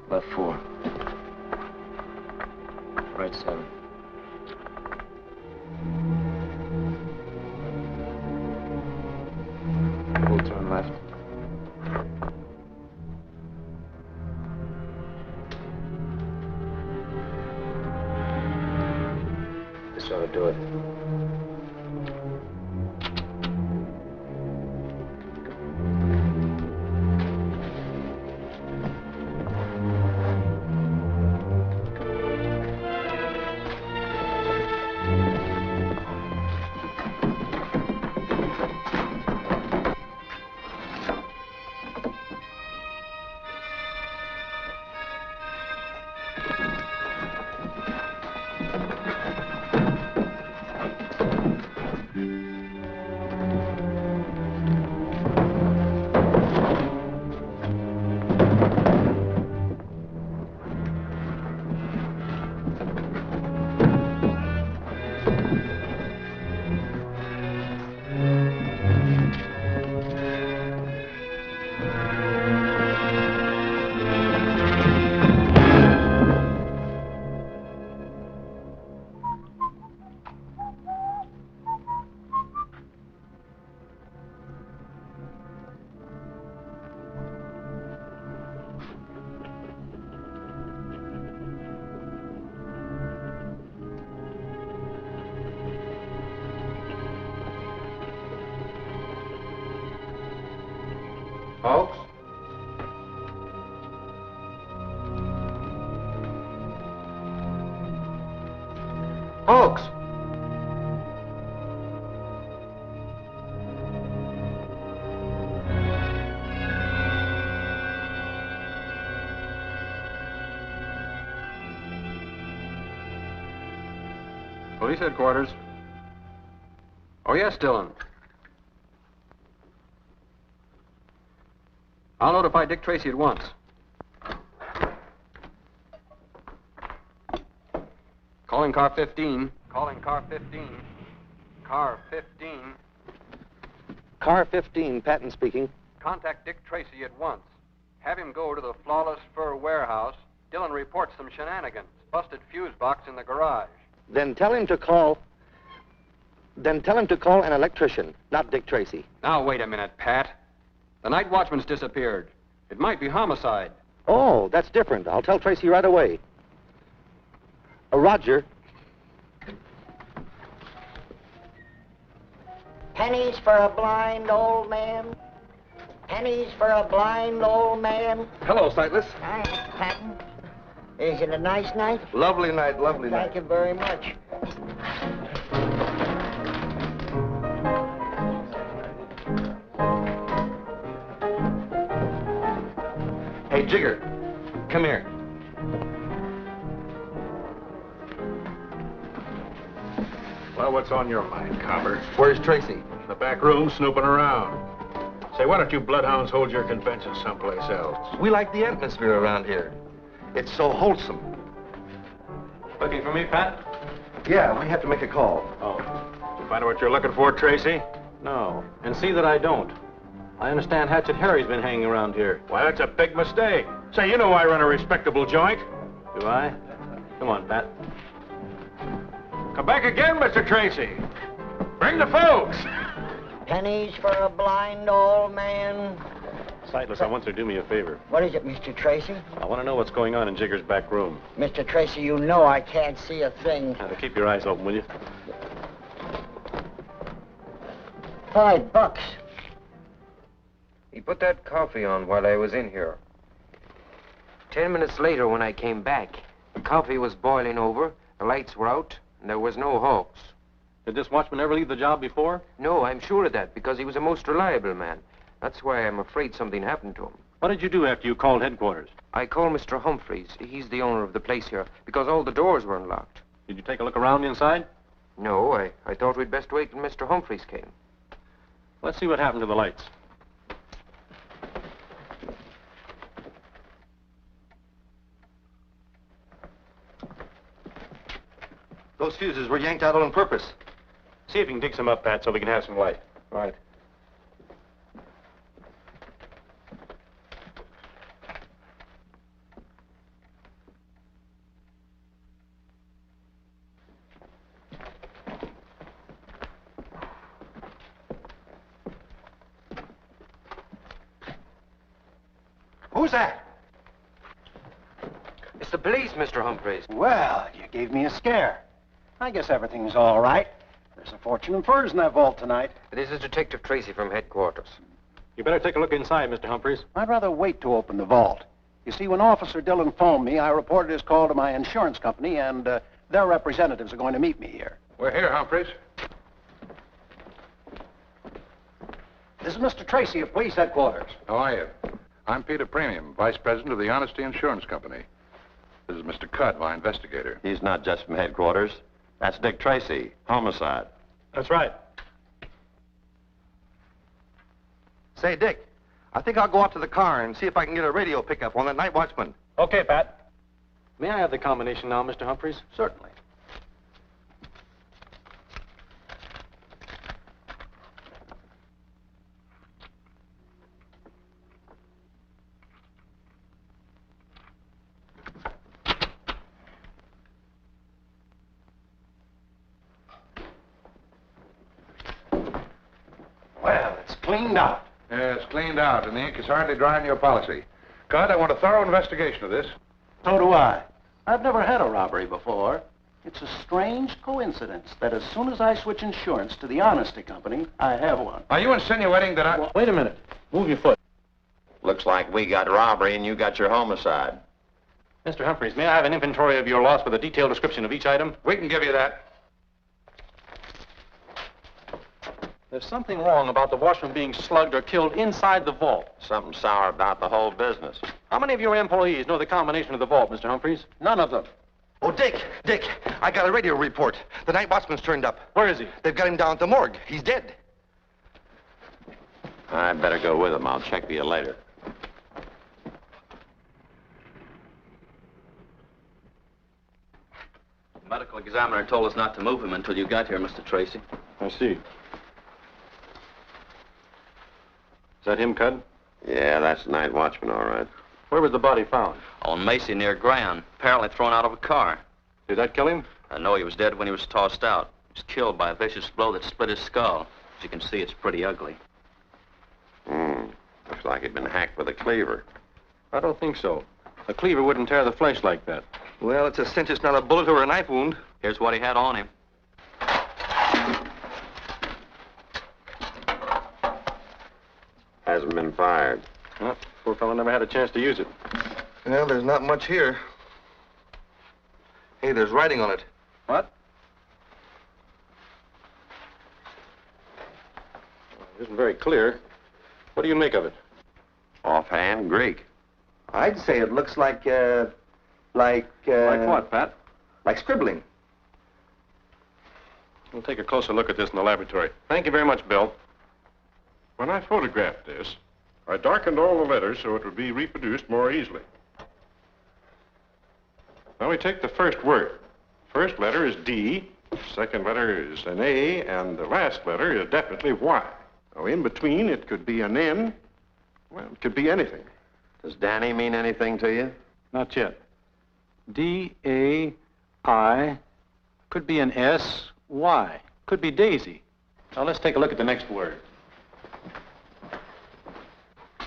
Left 4. Right 7. Full turn left. This ought to do it. Folks? Folks! Police headquarters. Oh, yes, Dillon. I'll notify Dick Tracy at once. Calling car 15. Calling car 15. Car 15. Car 15, Patton speaking. Contact Dick Tracy at once. Have him go to the Flawless Fur Warehouse. Dillon reports some shenanigans. Busted fuse box in the garage. Then tell him to call an electrician, not Dick Tracy. Now, wait a minute, Pat. The night watchman's disappeared. It might be homicide. Oh, that's different. I'll tell Tracy right away. Roger. Pennies for a blind old man. Pennies for a blind old man. Hello, Sightless. Hi, Patton. Is it a nice night? Lovely night, lovely night. Thank you very much. Hey, Jigger, come here. Well, what's on your mind, Copper? Where's Tracy? In the back room, snooping around. Say, why don't you bloodhounds hold your convention someplace else? We like the atmosphere around here. It's so wholesome. Looking for me, Pat? Yeah, we have to make a call. Oh. Did you find out what you're looking for, Tracy? No. And see that I don't. I understand Hatchet Harry's been hanging around here. Why, that's a big mistake. Say, you know I run a respectable joint. Do I? Come on, Pat. Come back again, Mr. Tracy. Bring the folks. Pennies for a blind old man. Sightless, I want you to do me a favor. What is it, Mr. Tracy? I want to know what's going on in Jigger's back room. Mr. Tracy, you know I can't see a thing. Now, keep your eyes open, will you? $5. He put that coffee on while I was in here. 10 minutes later, when I came back, the coffee was boiling over, the lights were out, and there was no hawks. Did this watchman ever leave the job before? No, I'm sure of that, because he was a most reliable man. That's why I'm afraid something happened to him. What did you do after you called headquarters? I called Mr. Humphreys. He's the owner of the place here, because all the doors were unlocked. Did you take a look around inside? No, I thought we'd best wait till Mr. Humphreys came. Let's see what happened to the lights. Those fuses were yanked out on purpose. See if you can dig some up, Pat, so we can have some light. Right. Who's that? It's the police, Mr. Humphreys. Well, you gave me a scare. I guess everything's all right. There's a fortune in furs in that vault tonight. This is Detective Tracy from headquarters. You better take a look inside, Mr. Humphreys. I'd rather wait to open the vault. You see, when Officer Dillon phoned me, I reported his call to my insurance company, and their representatives are going to meet me here. We're here, Humphreys. This is Mr. Tracy of police headquarters. How are you? I'm Peter Premium, Vice President of the Honesty Insurance Company. This is Mr. Cudd, my investigator. He's not just from headquarters. That's Dick Tracy, homicide. That's right. Say, Dick, I think I'll go out to the car and see if I can get a radio pickup on that night watchman. Okay, Pat. May I have the combination now, Mr. Humphreys? Certainly. Well, it's cleaned out. Yeah, it's cleaned out, and the ink is hardly dry in your policy. Cudd, I want a thorough investigation of this. So do I. I've never had a robbery before. It's a strange coincidence that as soon as I switch insurance to the Honesty Company, I have one. Are you insinuating that I... Well, wait a minute. Move your foot. Looks like we got robbery and you got your homicide. Mr. Humphreys, may I have an inventory of your loss with a detailed description of each item? We can give you that. There's something wrong about the washroom being slugged or killed inside the vault. Something sour about the whole business. How many of your employees know the combination of the vault, Mr. Humphreys? None of them. Oh, Dick, I got a radio report. The night watchman's turned up. Where is he? They've got him down at the morgue. He's dead. I'd better go with him. I'll check for you later. The medical examiner told us not to move him until you got here, Mr. Tracy. I see. Is that him, Cudd? Yeah, that's the night watchman, all right. Where was the body found? On Macy near Grand, apparently thrown out of a car. Did that kill him? I know he was dead when he was tossed out. He was killed by a vicious blow that split his skull. As you can see, it's pretty ugly. Looks like he'd been hacked with a cleaver. I don't think so. A cleaver wouldn't tear the flesh like that. Well, it's a cinch it's not a bullet or a knife wound. Here's what he had on him. Hasn't been fired. Well, poor fellow never had a chance to use it. Well, there's not much here. Hey, there's writing on it. What? Well, it isn't very clear. What do you make of it? Offhand, Greek. I'd say it looks like, Like what, Pat? like scribbling. We'll take a closer look at this in the laboratory. Thank you very much, Bill. When I photographed this, I darkened all the letters so it would be reproduced more easily. Now we take the first word. First letter is D, second letter is an A, and the last letter is definitely Y. Now in between, it could be an N. Well, it could be anything. Does Danny mean anything to you? Not yet. D-A-I. Could be an S-Y. Could be Daisy. Now let's take a look at the next word.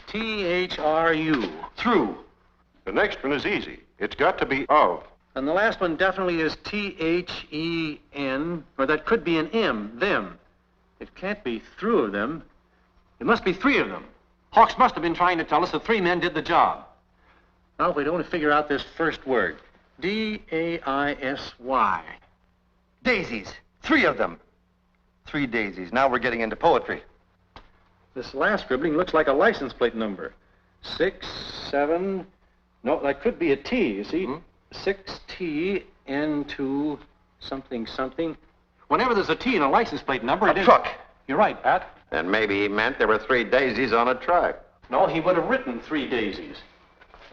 T-H-R-U. Through. The next one is easy. It's got to be of. And the last one definitely is T-H-E-N, or that could be an M, them. It can't be through of them. It must be three of them. Hawks must have been trying to tell us that three men did the job. Now, if we'd only figure out this first word. D-A-I-S-Y. Daisies. 3 of them. 3 daisies. Now we're getting into poetry. This last scribbling looks like a license plate number. 6, 7... No, that could be a T, you see? 6T, N2, something, something. Whenever there's a T in a license plate number, A truck. You're right, Pat. Then maybe he meant there were 3 daisies on a truck. No, he would have written 3 daisies.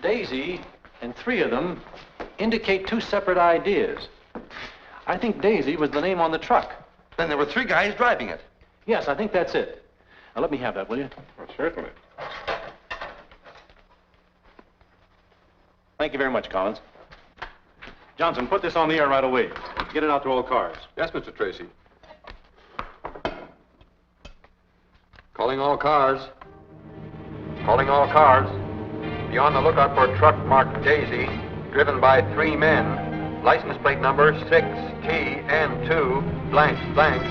Daisy and 3 of them indicate 2 separate ideas. I think Daisy was the name on the truck. Then there were 3 guys driving it. Yes, I think that's it. Now, let me have that, will you? Well, certainly. Thank you very much, Collins. Johnson, put this on the air right away. Get it out to all cars. Yes, Mr. Tracy. Calling all cars. Calling all cars. Be on the lookout for a truck marked Daisy, driven by 3 men. License plate number 6TN2 blank blank.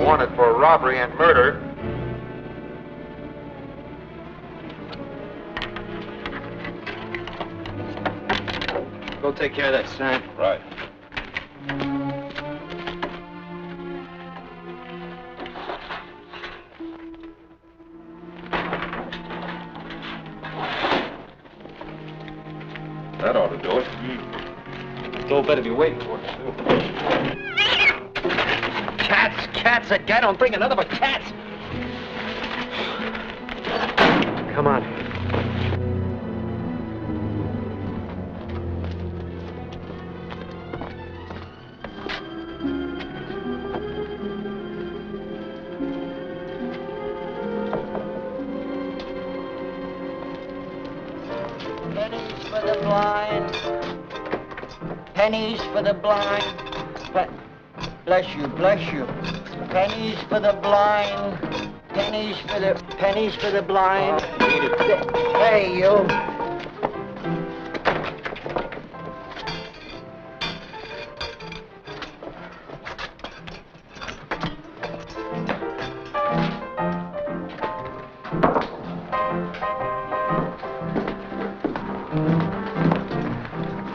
Wanted for robbery and murder. Go take care of that, Sam. Right. That ought to do it. Joe better be waiting for us, too. Cats again. Don't bring another but cats. Come on. Pennies for the blind. Pennies for the blind. Bless you, bless you. Pennies for the blind. Pennies for the blind. Hey, you.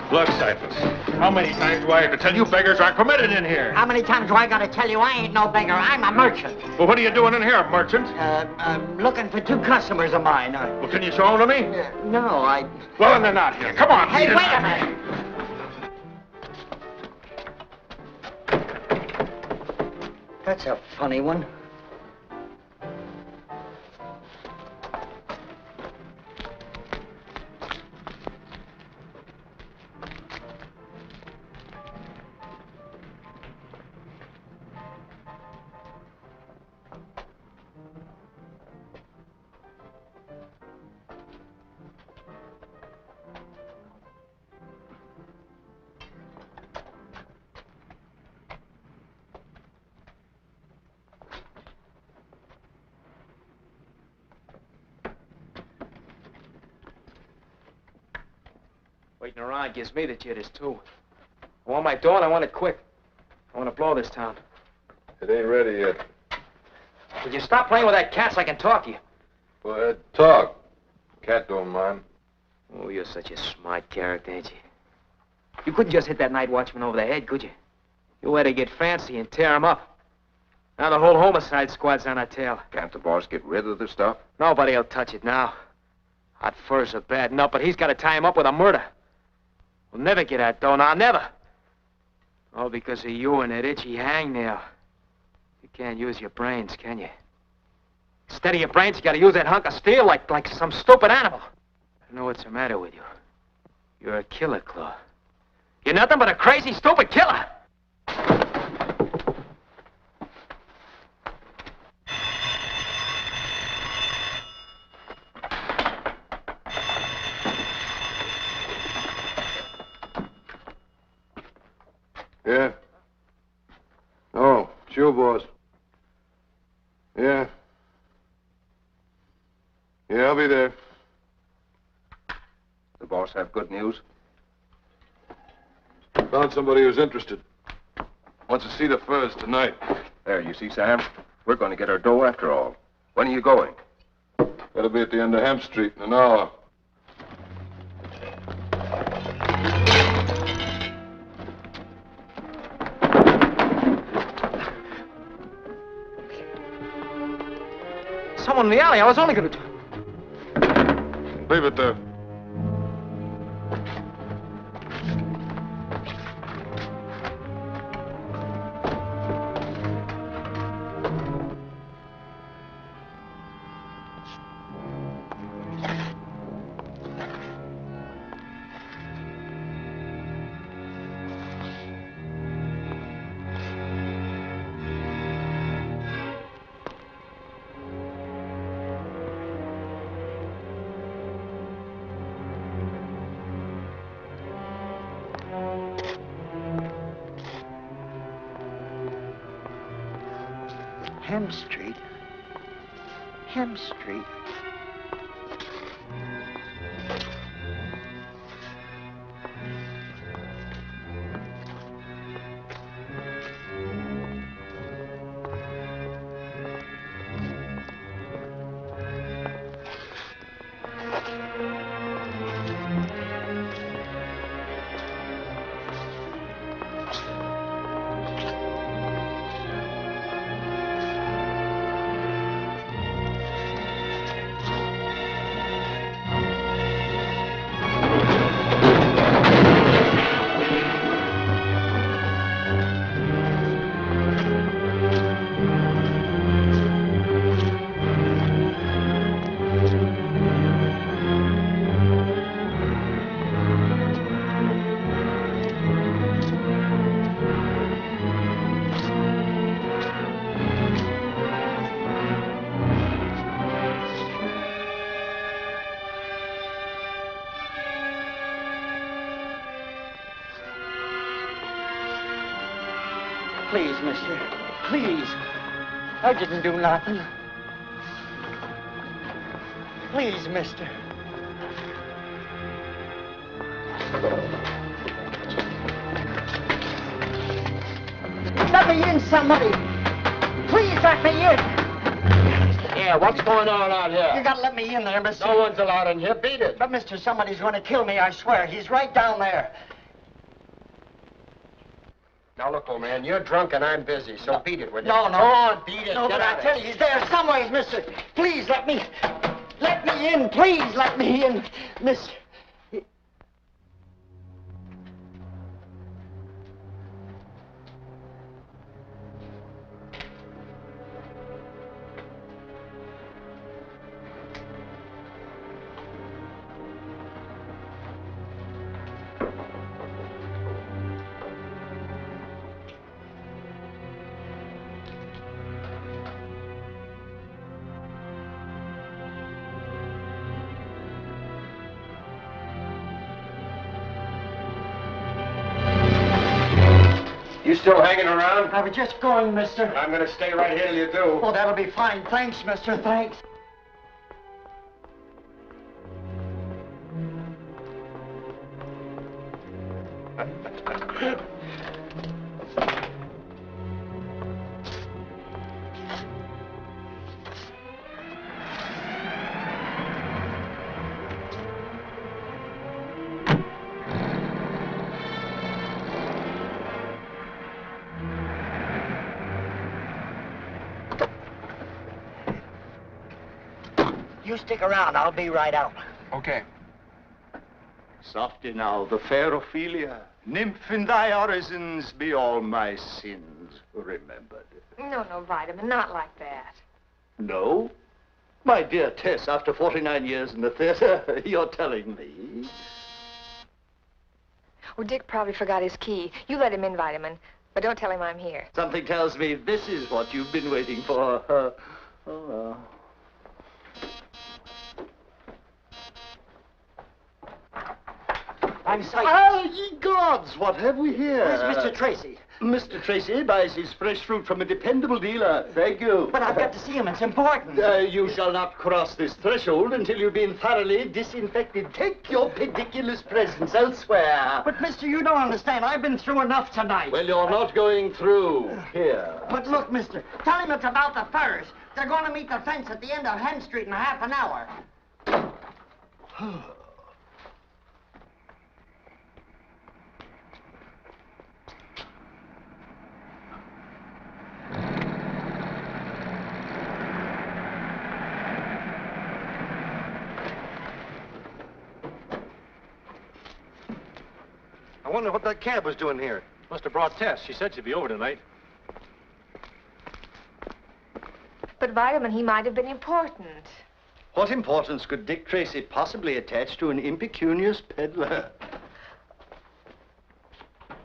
Look, Cyphers, how many times do I have to tell you beggars aren't permitted in here? How many times do I gotta tell you I ain't no beggar? I'm a merchant. Well, what are you doing in here, merchant? I'm looking for 2 customers of mine. Well, can you show them to me? No, I... Well, then they're not here. Come on, Hey, beat it. wait a minute. That's a funny one. Waiting around gives me the jitters, too. I want my dough and I want it quick. I want to blow this town. It ain't ready yet. Would you stop playing with that cat so I can talk to you? Go ahead, talk. Cat don't mind. Oh, you're such a smart character, ain't you? You couldn't just hit that night watchman over the head, could you? You had to get fancy and tear him up. Now the whole homicide squad's on our tail. Can't the boss get rid of the stuff? Nobody'll touch it now. Hot furs are bad enough, but he's got to tie him up with a murder. We'll never get that dough now, never. All because of you and that itchy hangnail. You can't use your brains, can you? Instead of your brains, you got to use that hunk of steel like some stupid animal. I know what's the matter with you. You're a killer, Claw. You're nothing but a crazy, stupid killer. Yeah. Oh, sure, boss. Yeah. Yeah, I'll be there. The boss have good news? Found somebody who's interested. Wants to see the furs tonight. There, you see, Sam? We're going to get our dough after all. When are you going? That'll be at the end of Hemp Street in an hour. Someone in the alley. I was only going to... Leave it there. Hemp Street. Hemp Street. Please, mister. Please. I didn't do nothing. Please, mister. Let me in, somebody. Please let me in. Yeah, what's going on out here? You gotta let me in there, mister. No one's allowed in here. Beat it. But, mister, somebody's gonna kill me, I swear. He's right down there. Now, look, old man, you're drunk and I'm busy, so beat it, will you? No. Come on, beat it. No, Get but I out tell of you, here. he's there somewhere, mister. Please let me in. Please let me in, mister. You still hanging around? I was just going, mister. I'm gonna stay right here till you do. Oh, that'll be fine. Thanks, mister. Thanks. You stick around. I'll be right out. Okay. Softy now, the fair Ophelia. Nymph in thy orisons be all my sins remembered. No, Vitamin, not like that. No? My dear Tess, after 49 years in the theater, you're telling me? Well, Dick probably forgot his key. You let him in, Vitamin, but don't tell him I'm here. Something tells me this is what you've been waiting for. Oh, well. I'm sorry. Ah, ye gods, what have we here? Where's Mr. Tracy? Mr. Tracy buys his fresh fruit from a dependable dealer. Thank you. But I've got to see him. It's important. You shall not cross this threshold until you've been thoroughly disinfected. Take your pediculous presence elsewhere. But, mister, you don't understand. I've been through enough tonight. Well, you're not going through. Here. But look, mister, tell him it's about the furs. They're going to meet the fence at the end of Hen Street in half an hour. I wonder what that cab was doing here. Must have brought Tess. She said she'd be over tonight. But, Vitamin, he might have been important. What importance could Dick Tracy possibly attach to an impecunious peddler?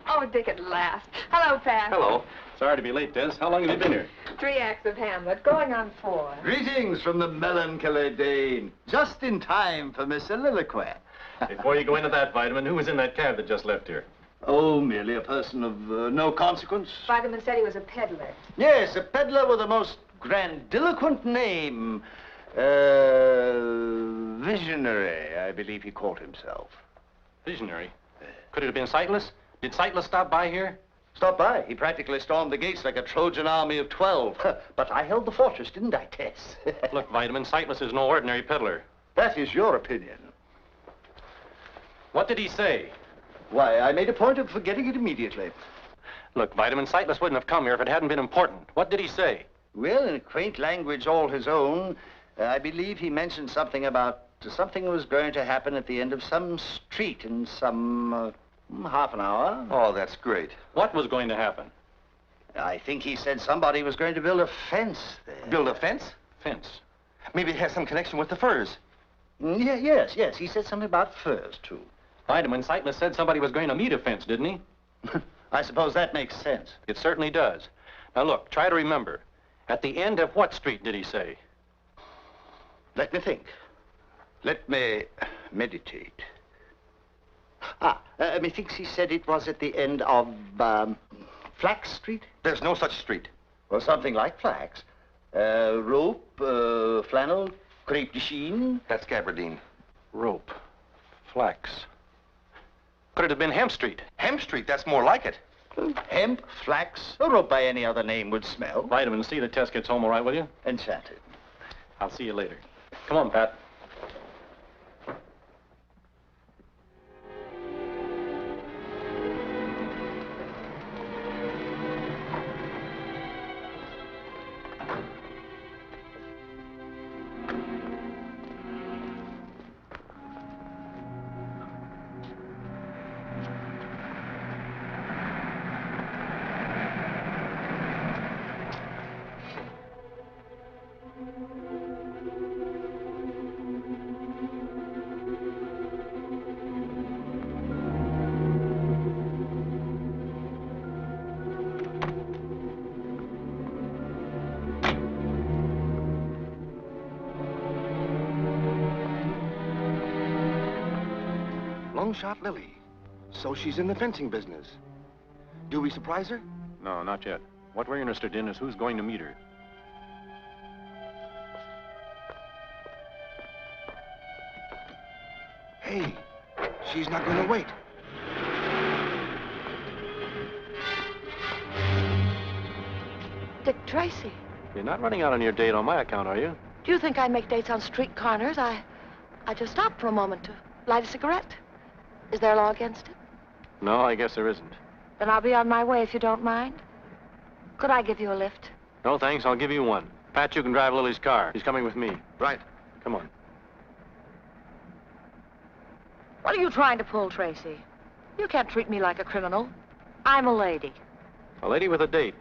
Oh, Dick at last. Hello, Pat. Hello. Sorry to be late, Des. How long have you been here? 3 acts of Hamlet, going on 4. Greetings from the melancholy Dane. Just in time for Miss Soliloquy. Before you go into that, Vitamin, who was in that cab that just left here? Oh, merely a person of no consequence. Vitamin said he was a peddler. Yes, a peddler with a most grandiloquent name. Visionary, I believe he called himself. Visionary? Could it have been Sightless? Did Sightless stop by here? Stop by. He practically stormed the gates like a Trojan army of 12. But I held the fortress, didn't I, Tess? Look, Vitamin, Sightless is no ordinary peddler. That is your opinion. What did he say? Why, I made a point of forgetting it immediately. Look, Vitamin, Sightless wouldn't have come here if it hadn't been important. What did he say? Well, in a quaint language all his own, I believe he mentioned something about something was going to happen at the end of some street in some half an hour. Oh, that's great. What was going to happen? I think he said somebody was going to build a fence there. Build a fence? Fence. Maybe it has some connection with the furs. Yes. He said something about furs, too. Vitamin, Sightless said somebody was going to meet a fence, didn't he? I suppose that makes sense. It certainly does. Now, look, try to remember. At the end of what street did he say? Let me think. Let me meditate. Methinks he said it was at the end of Flax Street. There's no such street. Well, something like flax. Rope, flannel, crepe de chine. That's gabardine. Rope. Flax. Could it have been Hemp Street? Hemp Street, that's more like it. Hemp, flax, a rope by any other name would smell. Vitamin C, the test gets home all right, will you? Enchanted. I'll see you later. Come on, Pat. Long shot Lily. So she's in the fencing business. Do we surprise her? No, not yet. What we're interested in is who's going to meet her. Hey, she's not going to wait. Dick Tracy. You're not running out on your date on my account, are you? Do you think I make dates on street corners? I just stopped for a moment to light a cigarette. Is there a law against it? No, I guess there isn't. Then I'll be on my way if you don't mind. Could I give you a lift? No, thanks. I'll give you one. Pat, you can drive Lily's car. She's coming with me. Right. Come on. What are you trying to pull, Tracy? You can't treat me like a criminal. I'm a lady. A lady with a date.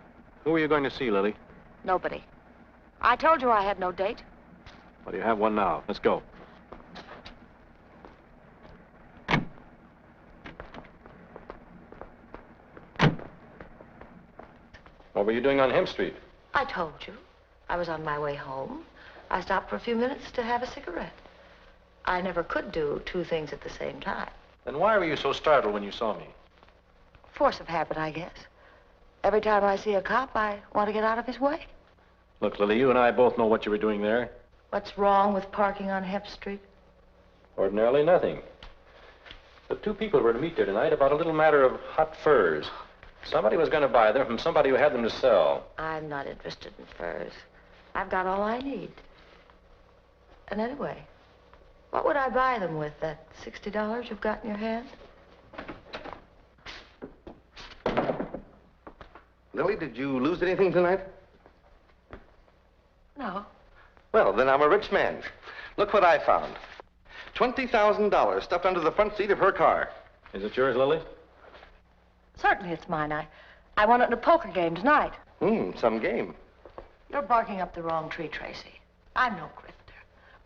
Who are you going to see, Lily? Nobody. I told you I had no date. Well, you have one now. Let's go. What were you doing on Hemp Street? I told you. I was on my way home. I stopped for a few minutes to have a cigarette. I never could do two things at the same time. Then why were you so startled when you saw me? Force of habit, I guess. Every time I see a cop, I want to get out of his way. Look, Lily, you and I both know what you were doing there. What's wrong with parking on Hemp Street? Ordinarily nothing. The two people were to meet there tonight about a little matter of hot furs. Somebody was going to buy them from somebody who had them to sell. I'm not interested in furs. I've got all I need. And anyway, what would I buy them with, that $60 you've got in your hand? Lily, did you lose anything tonight? No. Well, then I'm a rich man. Look what I found. $20,000 stuffed under the front seat of her car. Is it yours, Lily? Certainly it's mine. I won it in a poker game tonight. Some game. You're barking up the wrong tree, Tracy. I'm no grifter.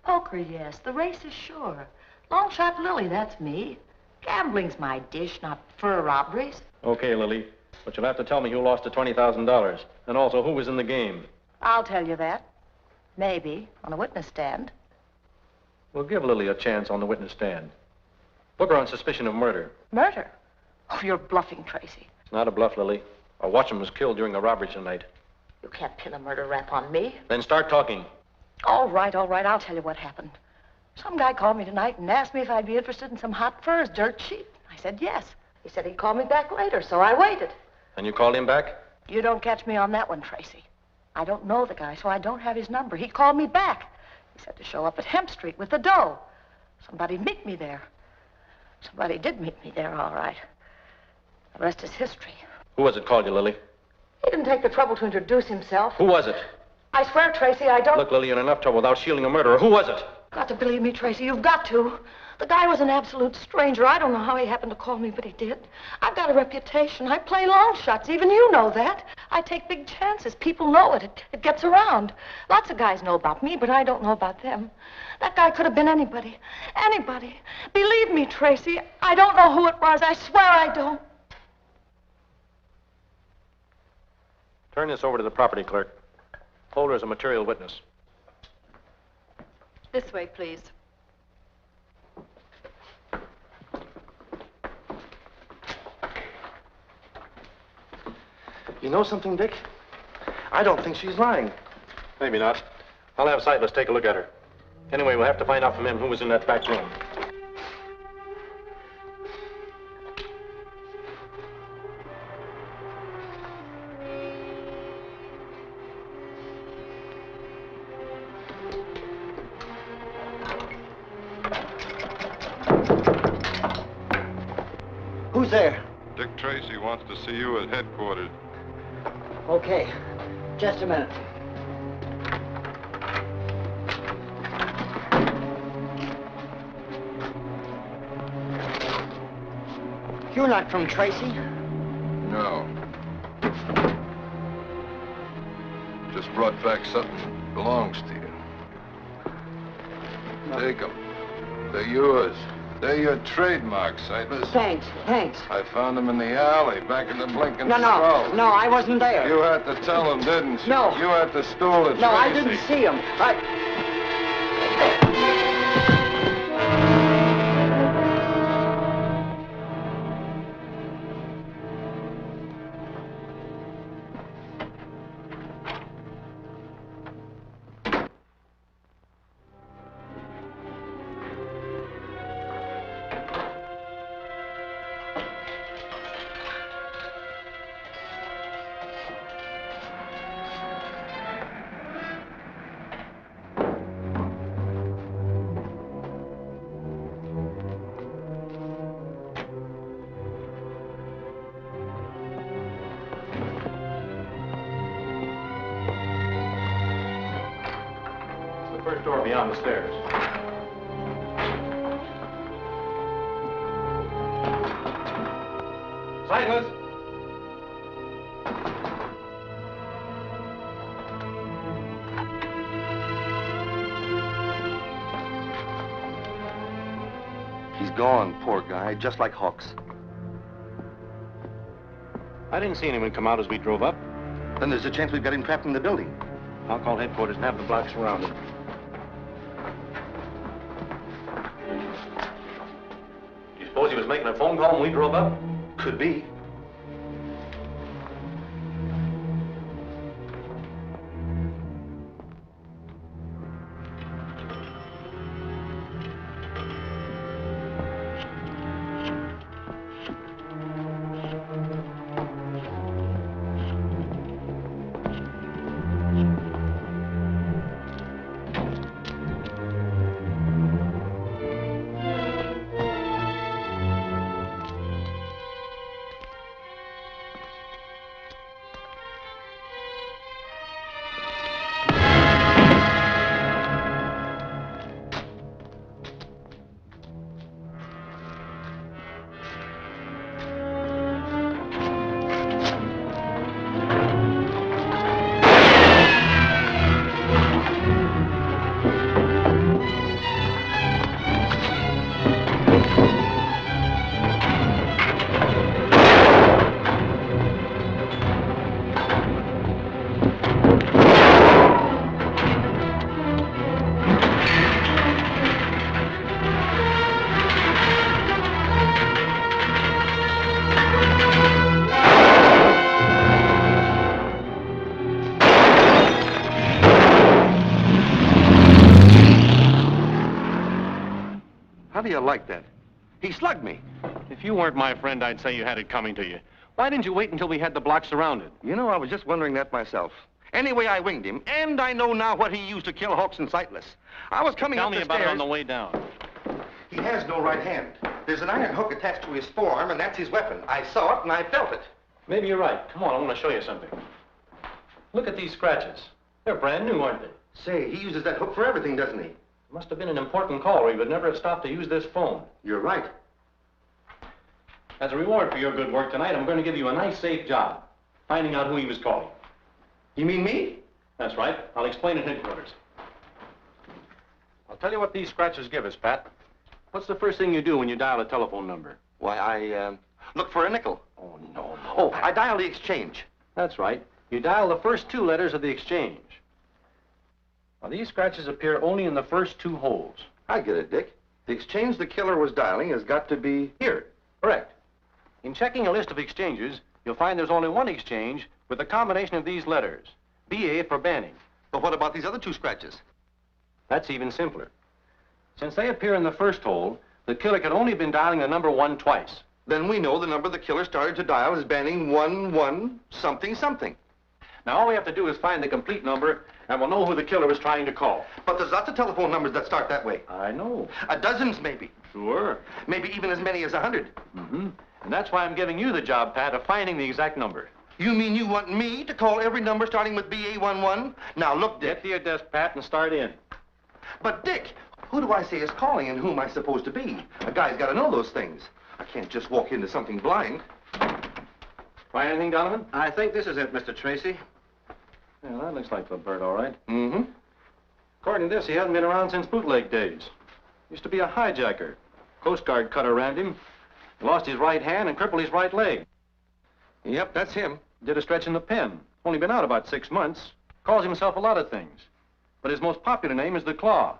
Poker, yes. The race is sure. Long shot Lily, that's me. Gambling's my dish, not fur robberies. Okay, Lily. But you'll have to tell me who lost the $20,000. And also who was in the game. I'll tell you that. Maybe, on a witness stand. We'll give Lily a chance on the witness stand. Book her on suspicion of murder. Murder? Oh, you're bluffing, Tracy. It's not a bluff, Lily. A watchman was killed during a robbery tonight. You can't pin a murder rap on me. Then start talking. All right. I'll tell you what happened. Some guy called me tonight and asked me if I'd be interested in some hot furs, dirt cheap. I said yes. He said he'd call me back later, so I waited. And you called him back? You don't catch me on that one, Tracy. I don't know the guy, so I don't have his number. He called me back. He said to show up at Hemp Street with the dough. Somebody'd meet me there. Somebody did meet me there, all right. The rest is history. Who was it called you, Lily? He didn't take the trouble to introduce himself. Who was it? I swear, Tracy, I don't... Look, Lily, you're in enough trouble without shielding a murderer. Who was it? Got to believe me, Tracy. You've got to. The guy was an absolute stranger. I don't know how he happened to call me, but he did. I've got a reputation. I play long shots. Even you know that. I take big chances. People know it. It gets around. Lots of guys know about me, but I don't know about them. That guy could have been anybody. Anybody. Believe me, Tracy, I don't know who it was. I swear I don't. Turn this over to the property clerk. Hold her as a material witness. This way, please. You know something, Dick? I don't think she's lying. Maybe not. I'll have Sightless take a look at her. Anyway, we'll have to find out from him who was in that back room. Who's there? Dick Tracy wants to see you at headquarters. Okay. Just a minute. You're not from Tracy? No. Just brought back something that belongs to you. Take them. They're yours. They're your trademarks, Sightless. Thanks. I found them in the alley, back in the blinking No, skull. no, I wasn't there. You had to tell them, didn't you? No. You had to stole it. No, I didn't see him. First door beyond the stairs. Sightless! He's gone, poor guy, just like Hawks. I didn't see anyone come out as we drove up. Then there's a chance we've got him trapped in the building. I'll call headquarters and have the block surrounded. Do you suppose he was making a phone call when we drove up? Could be. How do you like that? He slugged me. If you weren't my friend, I'd say you had it coming to you. Why didn't you wait until we had the block surrounded? You know, I was just wondering that myself. Anyway, I winged him, and I know now what he used to kill Hawks and Sightless. I was coming up the stairs. Tell me about it on the way down. He has no right hand. There's an iron hook attached to his forearm, and that's his weapon. I saw it, and I felt it. Maybe you're right. Come on, I want to show you something. Look at these scratches. They're brand new, aren't they? Say, he uses that hook for everything, doesn't he? Must have been an important call, or he would never have stopped to use this phone. You're right. As a reward for your good work tonight, I'm going to give you a nice, safe job, finding out who he was calling. You mean me? That's right. I'll explain at headquarters. I'll tell you what these scratches give us, Pat. What's the first thing you do when you dial a telephone number? Why, I look for a nickel. Oh, no. Oh, I dial the exchange. That's right. You dial the first two letters of the exchange. Now, these scratches appear only in the first two holes. I get it, Dick. The exchange the killer was dialing has got to be here. Correct. In checking a list of exchanges, you'll find there's only one exchange with a combination of these letters. BA for Banning. But what about these other two scratches? That's even simpler. Since they appear in the first hole, the killer could only have been dialing the number 1 twice. Then we know the number the killer started to dial is Banning 11 something something. Now, all we have to do is find the complete number, and we'll know who the killer was trying to call. But there's lots of telephone numbers that start that way. I know. Dozens, maybe. Sure. Maybe even as many as 100. Mm-hmm. And that's why I'm giving you the job, Pat, of finding the exact number. You mean you want me to call every number starting with BA11? Now, look, Dick. Get to your desk, Pat, and start in. But, Dick, who do I say is calling and who am I supposed to be? A guy's got to know those things. I can't just walk into something blind. Find anything, Donovan? I think this is it, Mr. Tracy. Yeah, that looks like Byrd, all right. Mm-hmm. According to this, he hasn't been around since bootleg days. Used to be a hijacker. Coast Guard cutter rammed him. Lost his right hand and crippled his right leg. Yep, that's him. Did a stretch in the pen. Only been out about 6 months. Calls himself a lot of things. But his most popular name is the Claw.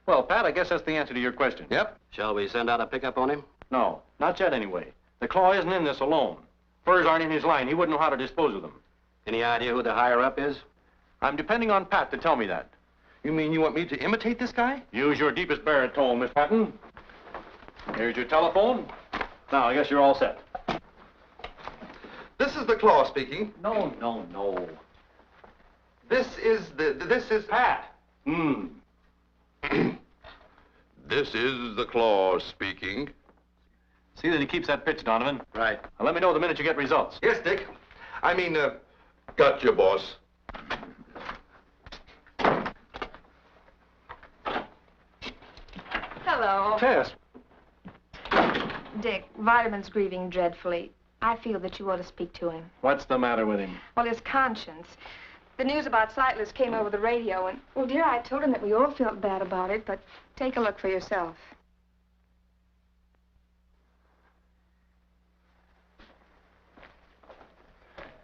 Well, Pat, I guess that's the answer to your question. Yep. Shall we send out a pickup on him? No, not yet anyway. The Claw isn't in this alone. Furs aren't in his line. He wouldn't know how to dispose of them. Any idea who the higher-up is? I'm depending on Pat to tell me that. You mean you want me to imitate this guy? Use your deepest baritone, Miss Patton. Here's your telephone. Now, I guess you're all set. This is the Claw speaking. No. This is Pat. This is the Claw speaking. See that he keeps that pitch, Donovan. Right. Now, let me know the minute you get results. Yes, Dick. I mean, Gotcha, boss. Hello. Tess. Dick, Vitamin's grieving dreadfully. I feel that you ought to speak to him. What's the matter with him? Well, his conscience. The news about Sightless came over the radio, and, well, dear, I told him that we all felt bad about it, but take a look for yourself.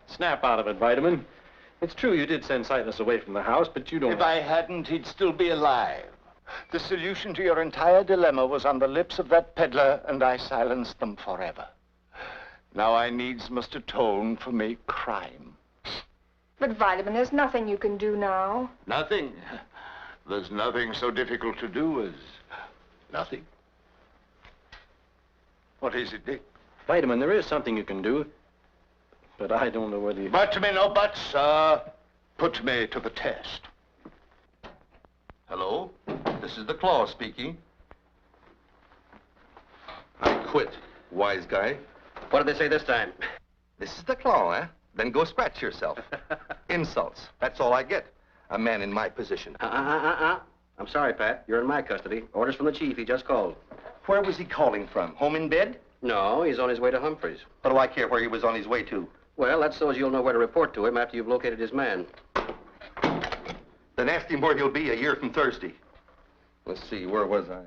Snap out of it, Vitamin. It's true you did send Sightless away from the house, but you don't... If I hadn't, he'd still be alive. The solution to your entire dilemma was on the lips of that peddler, and I silenced them forever. Now I needs must atone for my crime. But, Vitamin, there's nothing you can do now. Nothing. There's nothing so difficult to do as Nothing. What is it, Dick? Vitamin, there is something you can do, but I don't know whether you... But me no buts, sir. Put me to the test. hello? This is the Claw speaking. I quit, wise guy. What did they say this time? This is the Claw, eh? Then go scratch yourself. Insults. That's all I get. A man in my position. I'm sorry, Pat. You're in my custody. Orders from the chief. He just called. Where was he calling from? Home in bed? No, he's on his way to Humphreys. What do I care where he was on his way to? Well, that's so as you'll know where to report to him after you've located his man. Then ask him where he'll be a year from Thursday. Let's see, where was I?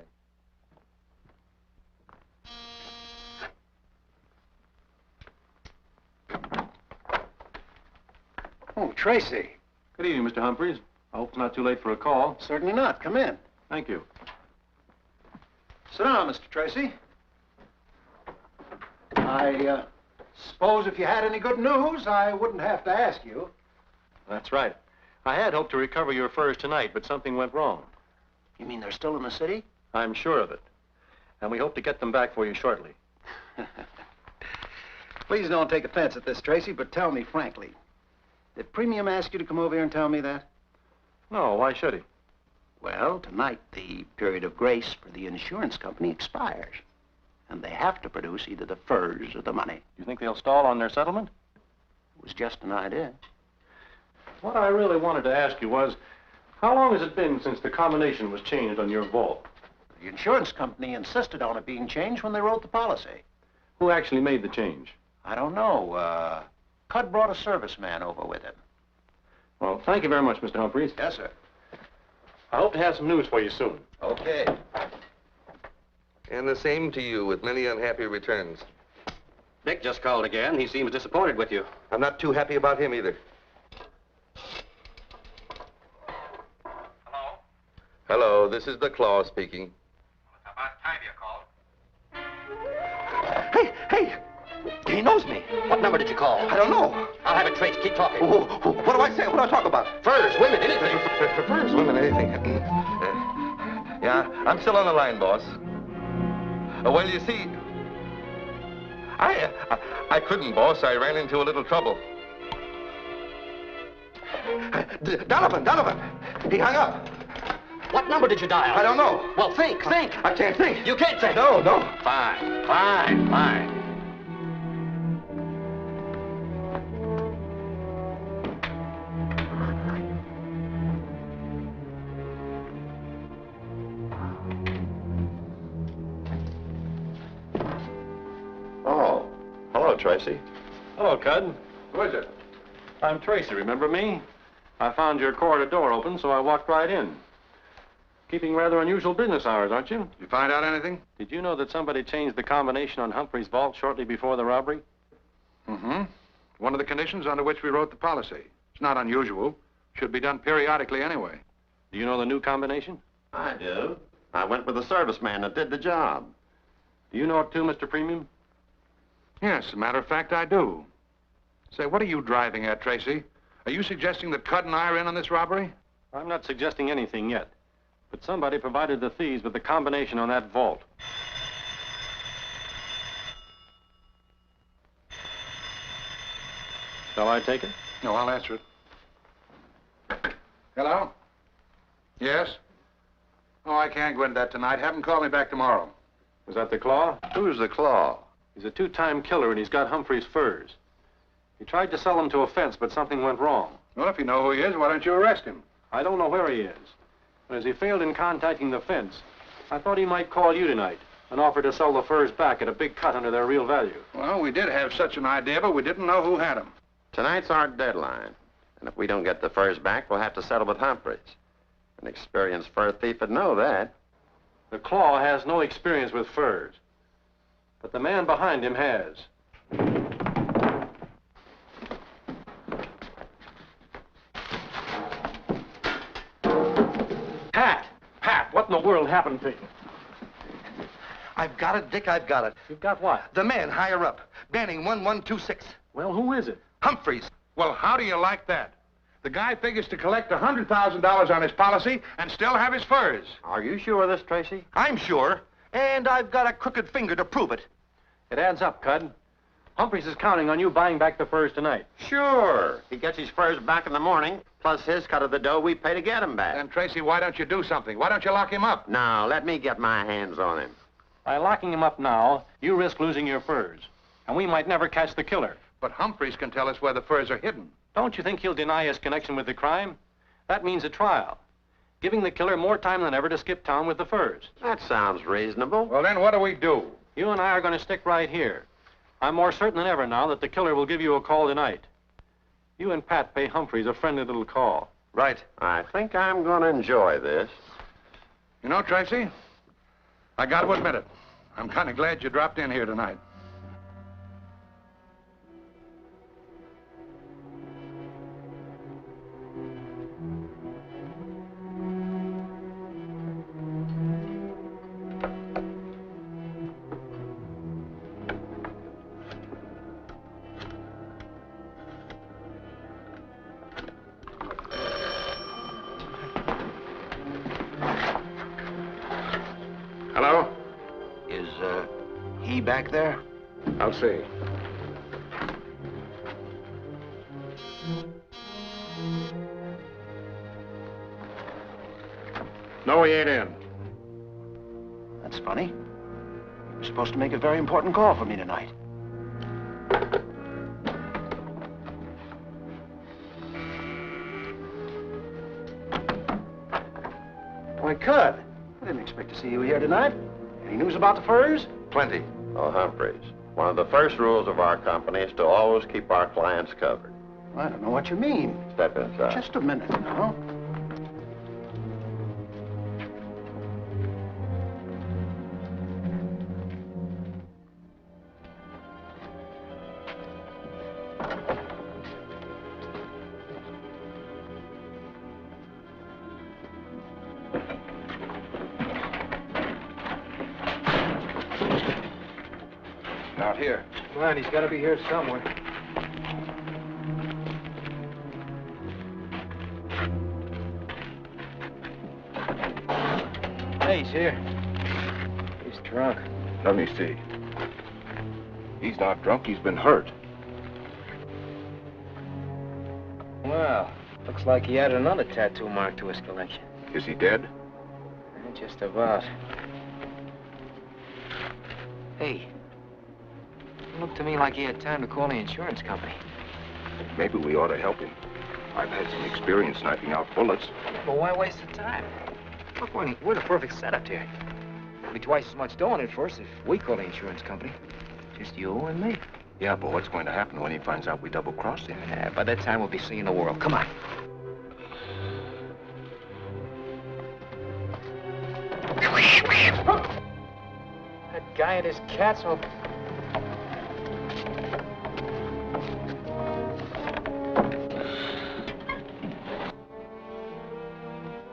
Oh, Tracy. Good evening, Mr. Humphreys. I hope it's not too late for a call. Certainly not. Come in. Thank you. Sit down, Mr. Tracy. I suppose if you had any good news, I wouldn't have to ask you. That's right. I had hoped to recover your furs tonight, but something went wrong. You mean they're still in the city? I'm sure of it. And we hope to get them back for you shortly. Please don't take offense at this, Tracy, but tell me frankly. Did Premium ask you to come over here and tell me that? No, why should he? Well, tonight the period of grace for the insurance company expires. And they have to produce either the furs or the money. You think they'll stall on their settlement? It was just an idea. What I really wanted to ask you was, how long has it been since the combination was changed on your vault? The insurance company insisted on it being changed when they wrote the policy. Who actually made the change? I don't know. Cud brought a serviceman over with him. Well, thank you very much, Mr. Humphreys. Yes, sir. I hope to have some news for you soon. Okay. And the same to you, with many unhappy returns. Dick just called again. He seems disappointed with you. I'm not too happy about him either. Hello? Hello, this is the Claw speaking. It's about time you called. Hey! He knows me. What number did you call? I don't know. I'll have it traced. Keep talking. What do I say? What do I talk about? Furs, women, anything. Furs, women, anything. Yeah, I'm still on the line, boss. Well, you see, I couldn't, boss. I ran into a little trouble. Donovan! He hung up. What number did you dial? I don't know. Well, think. I can't think. You can't think. No. Fine. Oh, hello, Tracy. Hello, Cud. Who is it? I'm Tracy, remember me? I found your corridor door open, so I walked right in. Keeping rather unusual business hours, aren't you? You find out anything? Did you know that somebody changed the combination on Humphrey's vault shortly before the robbery? Mm-hmm. One of the conditions under which we wrote the policy. It's not unusual. Should be done periodically anyway. Do you know the new combination? I do. I went with the serviceman that did the job. Do you know it too, Mr. Premium? Yes, as a matter of fact, I do. Say, what are you driving at, Tracy? Are you suggesting that Cud and I are in on this robbery? I'm not suggesting anything yet, but somebody provided the thieves with the combination on that vault. Shall I take it? No, I'll answer it. Hello? Yes? Oh, I can't go into that tonight. Have him call me back tomorrow. Was that the Claw? Who's the Claw? He's a two-time killer, and he's got Humphrey's furs. He tried to sell them to a fence, but something went wrong. Well, if you know who he is, why don't you arrest him? I don't know where he is. But as he failed in contacting the fence, I thought he might call you tonight and offer to sell the furs back at a big cut under their real value. Well, we did have such an idea, but we didn't know who had them. Tonight's our deadline. And if we don't get the furs back, we'll have to settle with Humphreys. An experienced fur thief would know that. The Claw has no experience with furs, but the man behind him has. Pat, what in the world happened to you? I've got it, Dick, I've got it. You've got what? The man higher up, Banning 1126. Well, who is it? Humphreys. Well, how do you like that? The guy figures to collect $100,000 on his policy and still have his furs. Are you sure of this, Tracy? I'm sure, and I've got a crooked finger to prove it. It adds up, Cud. Humphreys is counting on you buying back the furs tonight. Sure. He gets his furs back in the morning, plus his cut of the dough we pay to get him back. Then, Tracy, why don't you do something? Why don't you lock him up? Now, let me get my hands on him. By locking him up now, you risk losing your furs, and we might never catch the killer. But Humphreys can tell us where the furs are hidden. Don't you think he'll deny his connection with the crime? That means a trial, giving the killer more time than ever to skip town with the furs. That sounds reasonable. Well, then what do we do? You and I are going to stick right here. I'm more certain than ever now that the killer will give you a call tonight. You and Pat pay Humphreys a friendly little call. Right. I think I'm going to enjoy this. You know, Tracy, I got to admit it. I'm kind of glad you dropped in here tonight. Hello? Is, he back there? I'll see. No, he ain't in. That's funny. You were supposed to make a very important call for me tonight. Why, Cud, I didn't expect to see you here tonight. Any news about the furs? Plenty. Oh, Humphreys, one of the first rules of our company is to always keep our clients covered. I don't know what you mean. Step inside. Just a minute now. Out here. Come on, he's got to be here somewhere. Hey, he's here. He's drunk. Let me see. He's not drunk, he's been hurt. Well, looks like he added another tattoo mark to his collection. Is he dead? Just about. Hey, it looked to me like he had time to call the insurance company. Maybe we ought to help him. I've had some experience sniping out bullets. Well, why waste the time? Look, we're the perfect setup here. There'll be twice as much dough in it for us if we call the insurance company. Just you and me. Yeah, but what's going to happen when he finds out we double-crossed him? Yeah, by that time we'll be seeing the world. Come on. That guy and his cats will...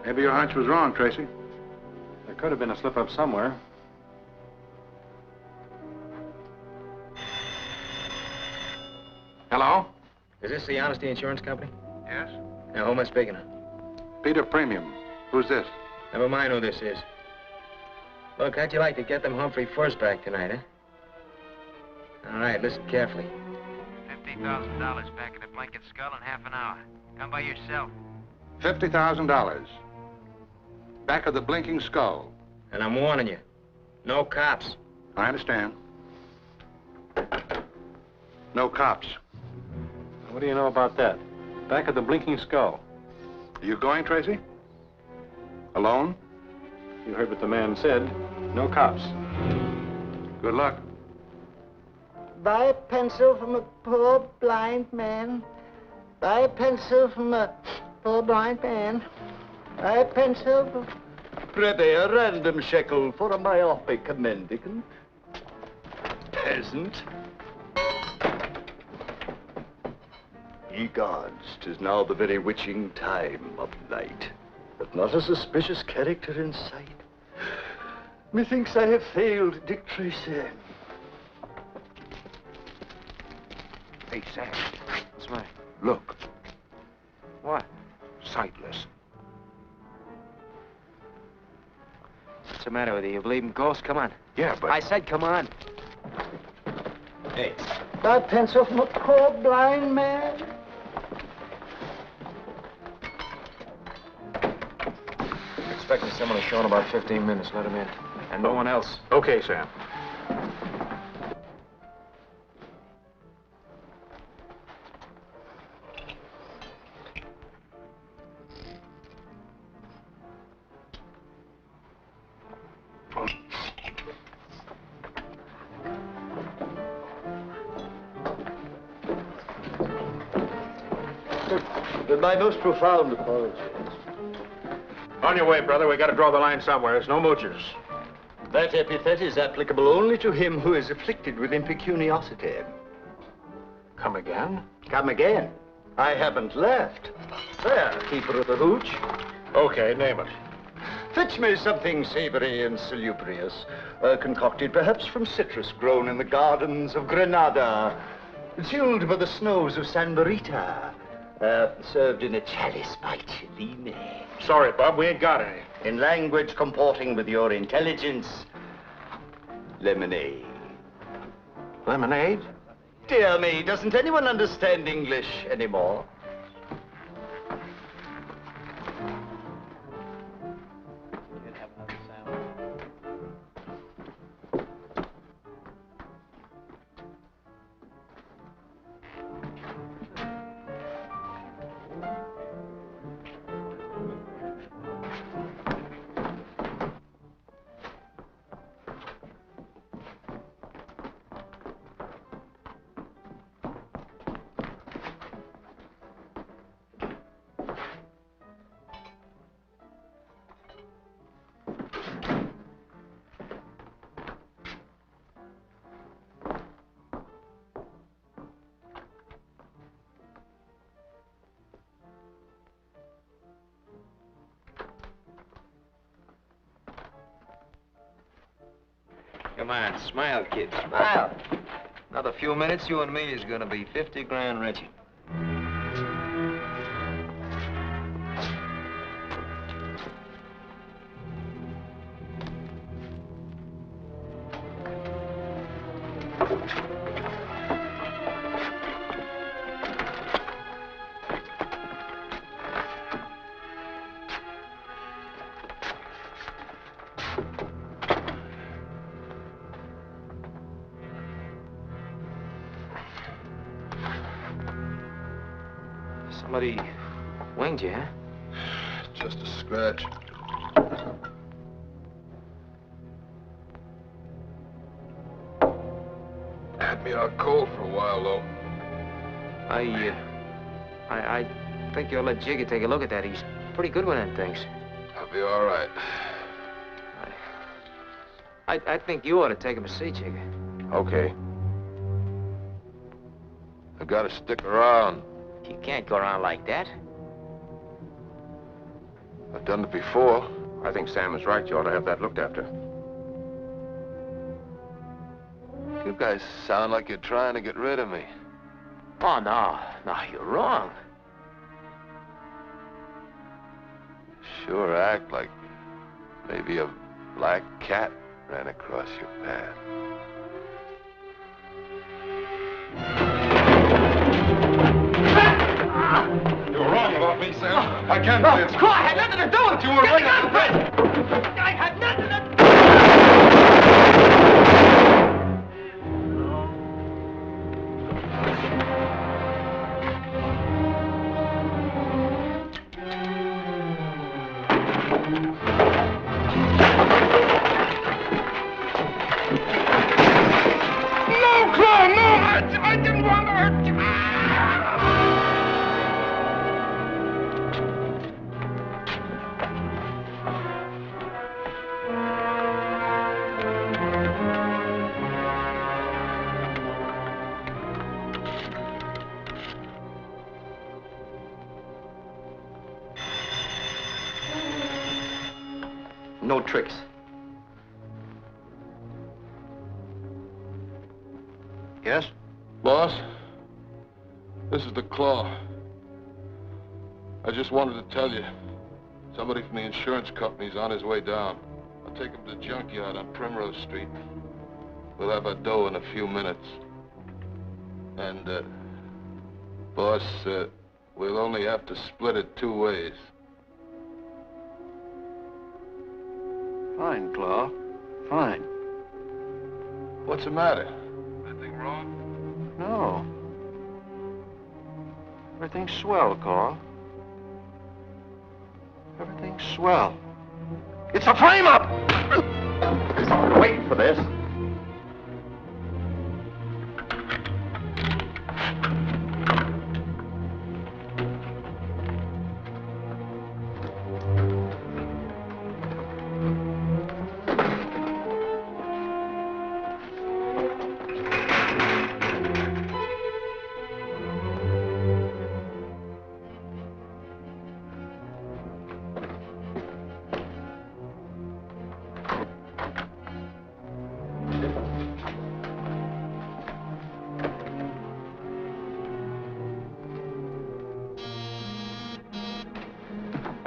Maybe your hunch was wrong, Tracy. There could have been a slip-up somewhere. Hello? Is this the Honesty Insurance Company? Yes? Now, who am I speaking to? Peter Premium. Who's this? Never mind who this is. Look, how'd you like to get them Humphrey first back tonight, huh? All right, listen carefully. $50,000 back in the blanket skull in half an hour. Come by yourself. $50,000. Back of the blinking skull. And I'm warning you, no cops. I understand. No cops. What do you know about that? Back of the blinking skull. Are you going, Tracy? Alone? You heard what the man said. No cops. Good luck. Buy a pencil from a poor blind man. Buy a pencil from a poor blind man. Buy a pencil from... Prithee, a random shekel for a myopic mendicant. Peasant. Ye gods, 'tis now the very witching time of night, but not a suspicious character in sight. Methinks I have failed Dick Tracy. Hey, Sam, What's right? look. What? Sightless. What's the matter with you? You believe in ghosts? Come on. Yeah, but... I said come on. Hey. Buy a pencil from a poor blind man. Expecting someone to show in about 15 minutes. Let him in. And no one else. Okay, Sam. With my most profound apologies. On your way, brother. We got to draw the line somewhere. There's no moochers. That epithet is applicable only to him who is afflicted with impecuniosity. Come again? Come again. I haven't left. There, keeper of the hooch. Okay, name it. Fetch me something savory and salubrious, concocted perhaps from citrus grown in the gardens of Granada, chilled by the snows of San Marita, served in a chalice by Cellini. Sorry, Bob, we ain't got any. In language comporting with your intelligence, lemonade. Lemonade? Dear me, doesn't anyone understand English anymore? Come on, smile, kid, smile. Another few minutes, you and me is gonna be 50 grand richer. Somebody winged you, huh? Just a scratch. Had me out cold for a while, though. I think you'll let Jiggy take a look at that. He's pretty good with them things. I'll be all right. I think you ought to take him to see Jiggy. Okay. I gotta stick around. You can't go around like that. I've done it before. I think Sam is right. You ought to have that looked after. You guys sound like you're trying to get rid of me. Oh, no. No, you're wrong. Sure act like maybe a black cat ran across your path. You were wrong about me, Sam. I can't say it's... I had nothing to do with it. You were right. I had nothing to do. I didn't want to hurt you. No tricks. Yes? Boss, this is the Claw. I just wanted to tell you, somebody from the insurance company's on his way down. I'll take him to the junkyard on Primrose Street. We'll have our dough in a few minutes. And, boss, we'll only have to split it 2 ways. Fine, Claw. Fine. What's the matter? Anything wrong? No. Everything's swell, Claw. Everything's swell. It's a frame-up! Wait for this.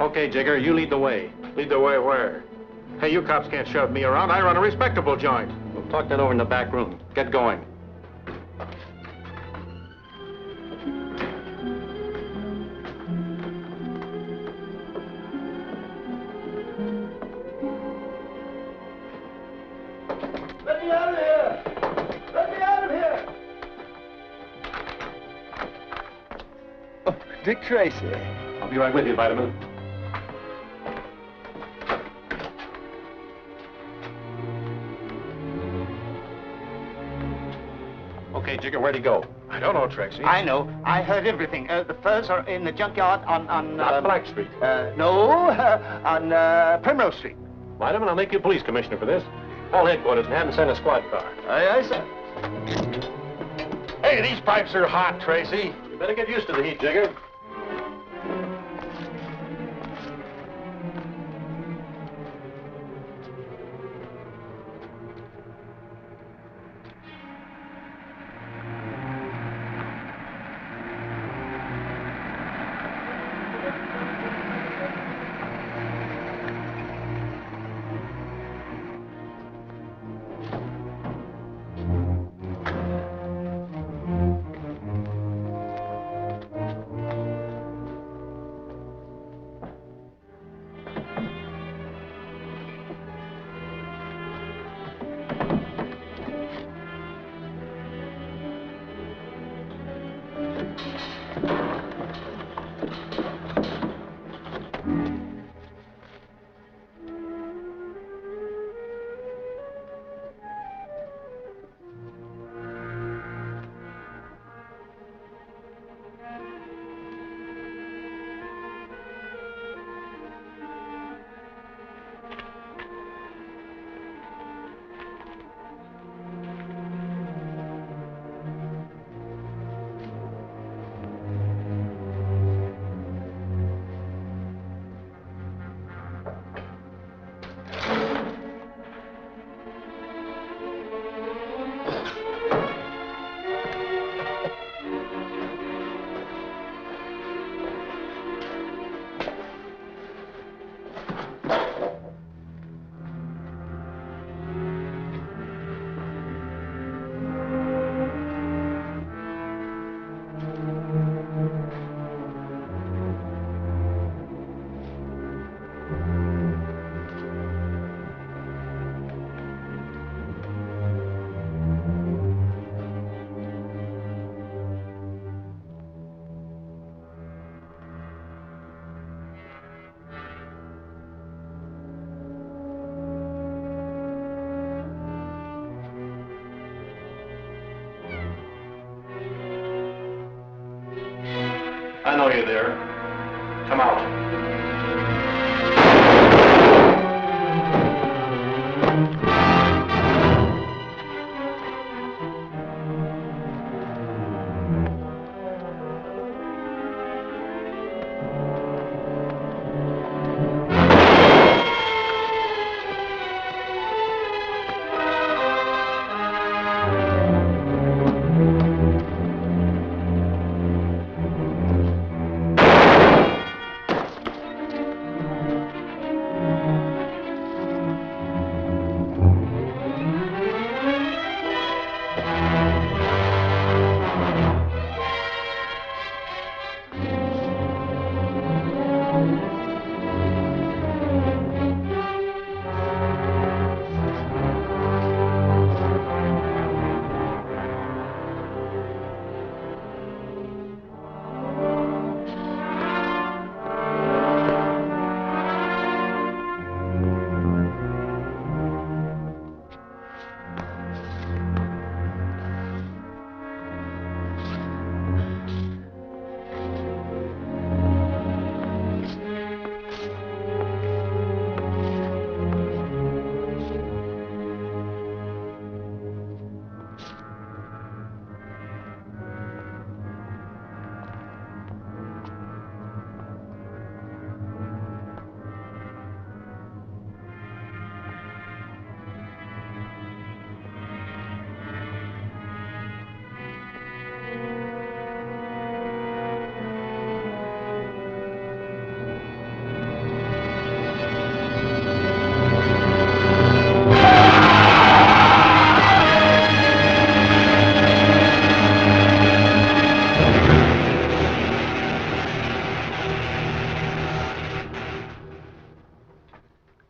Okay, Jigger, you lead the way. Lead the way where? Hey, you cops can't shove me around. I run a respectable joint. We'll talk that over in the back room. Get going. Let me out of here! Let me out of here! Oh, Dick Tracy. I'll be right with you, Vitamin. Okay, Jigger, where'd he go? I don't know, Tracy. I know. I heard everything. The furs are in the junkyard on Not Black Street. No, on Primrose Street. Vitamin, I'll make you police commissioner for this. Call headquarters and have them send a squad car. Aye, aye, sir. Hey, these pipes are hot, Tracy. You better get used to the heat, Jigger. I know you're there. Come out.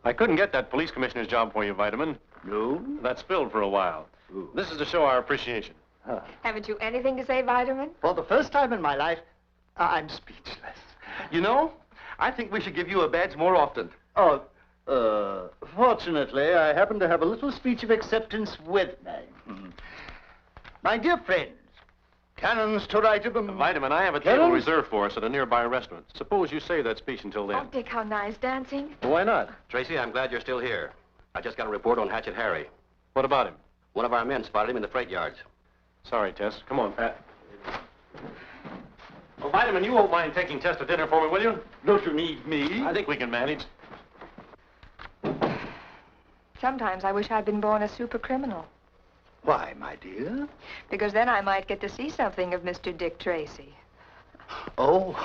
I couldn't get that police commissioner's job for you, Vitamin. No? That's filled for a while. Ooh. This is to show our appreciation. Haven't you anything to say, Vitamin? For the first time in my life, I'm speechless. You know, I think we should give you a badge more often. Oh, fortunately, I happen to have a little speech of acceptance with me. My dear friends, cannons to right of them. Vitamin, I have a table reserved for us at a nearby restaurant. Suppose you save that speech until then. Oh, Dick, how nice dancing. Well, why not? Tracy, I'm glad you're still here. I just got a report on Hatchet Harry. What about him? One of our men spotted him in the freight yards. Sorry, Tess. Come on, Pat. Well, Vitamin, you won't mind taking Tess to dinner for me, will you? Don't you need me? I think we can manage. Sometimes I wish I'd been born a super criminal. Why, my dear? Because then I might get to see something of Mr. Dick Tracy. Oh,